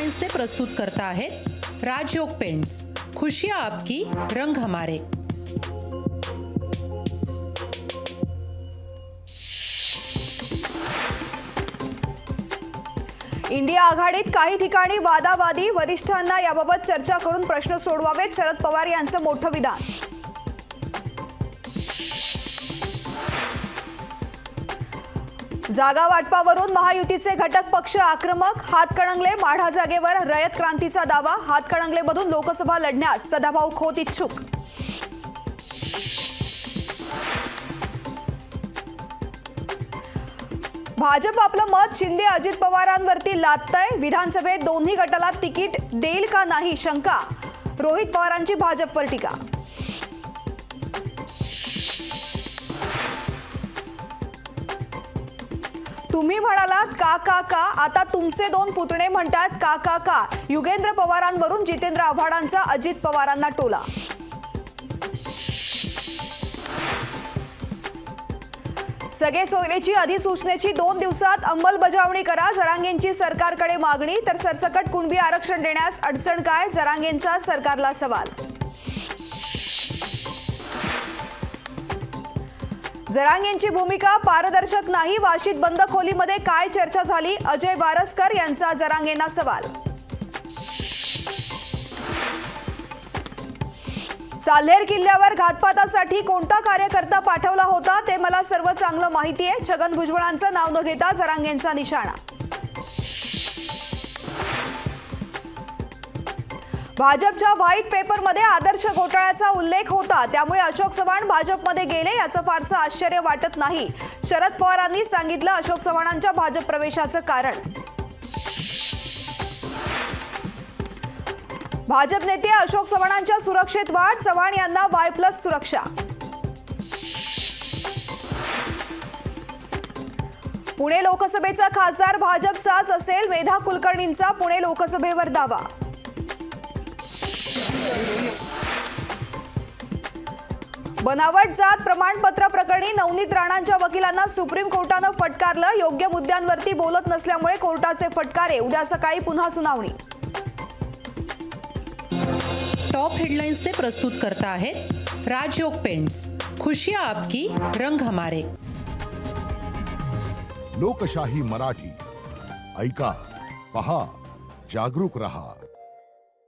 हेडलाइन्सचे प्रस्तुत करता आहेत राजयोग पेंट्स, खुशियाँ आपकी, रंग हमारे। इंडिया आघाडीत काही ठिकाणी वादावादी, वरिष्ठांना याबाबत चर्चा करून प्रश्न सोडवावेत, शरद पवार यांचं मोठं विधान। जागा वाटपावरून महायुतीचे घटक पक्ष आक्रमक, हातकणंगले माढा जागेवर रयत क्रांतीचा दावा, हातकणंगलेमधून लोकसभा लढण्यास सदाभाऊ खोत इच्छुक। भाजप आपलं मत शिंदे अजित पवारांवरती लादतंय, विधानसभेत दोन्ही गटाला तिकीट देईल का नाही शंका, रोहित पवारांची भाजपवर टीका। तुम्ही म्हणालात का का का, आता तुमचे दोन पुतणे म्हणतात का का का, युगेंद्र पवारांवरून जितेंद्र आव्हाडांचा अजित पवारांना टोला। सगळे सोयरेची अधिसूचनेची 2 दिवसात अंमलबजावणी करा, जरांगेंची सरकारकडे मागणी, तर सरसकट कुणबी आरक्षण देण्यास अडचण काय, जरांगेंचा सरकारला सवाल। जरांगेंची भूमिका पारदर्शक नाही, वाशीत बंद खोलीमध्ये काय चर्चा झाली, अजय बारसकर यांचा जरांगेंना सवाल। साल्हेर किल्ल्यावर घातपातासाठी कोणता कार्यकर्ता पाठवला होता ते मला सर्व चांगलं माहिती आहे, छगन भुजबळांचं नाव न घेता जरांगेंचा निशाणा। भाजपच्या व्हाईट पेपरमध्ये आदर्श घोटाळ्याचा उल्लेख होता, त्यामुळे अशोक चव्हाण भाजपमध्ये गेले याचं फारसं आश्चर्य वाटत नाही, शरद पवारांनी सांगितलं अशोक चव्हाणांच्या भाजप प्रवेशाचं कारण। भाजप नेते अशोक चव्हाणांच्या सुरक्षेत वाढ, चव्हाण यांना Y+ सुरक्षा। पुणे लोकसभेचा खासदार भाजपचाच असेल, मेधा कुलकर्णींचा पुणे लोकसभेवर दावा। बनावट जात प्रमाणपत्र प्रकरणी नवनीत राणांच्या वकिलांना सुप्रीम कोर्टानं फटकारलं, योग्य मुद्द्यांवरती बोलत नसल्यामुळे कोर्टाचे फटकारे, उद्या सकाळी पुन्हा सुनावणी। टॉप हेडलाइन्सचे प्रस्तुत करता आहेत राजयोग पेंट्स, खुशियाँ आपकी, रंग हमारे। लोकशाही मराठी ऐका, पहा, जागरूक रहा।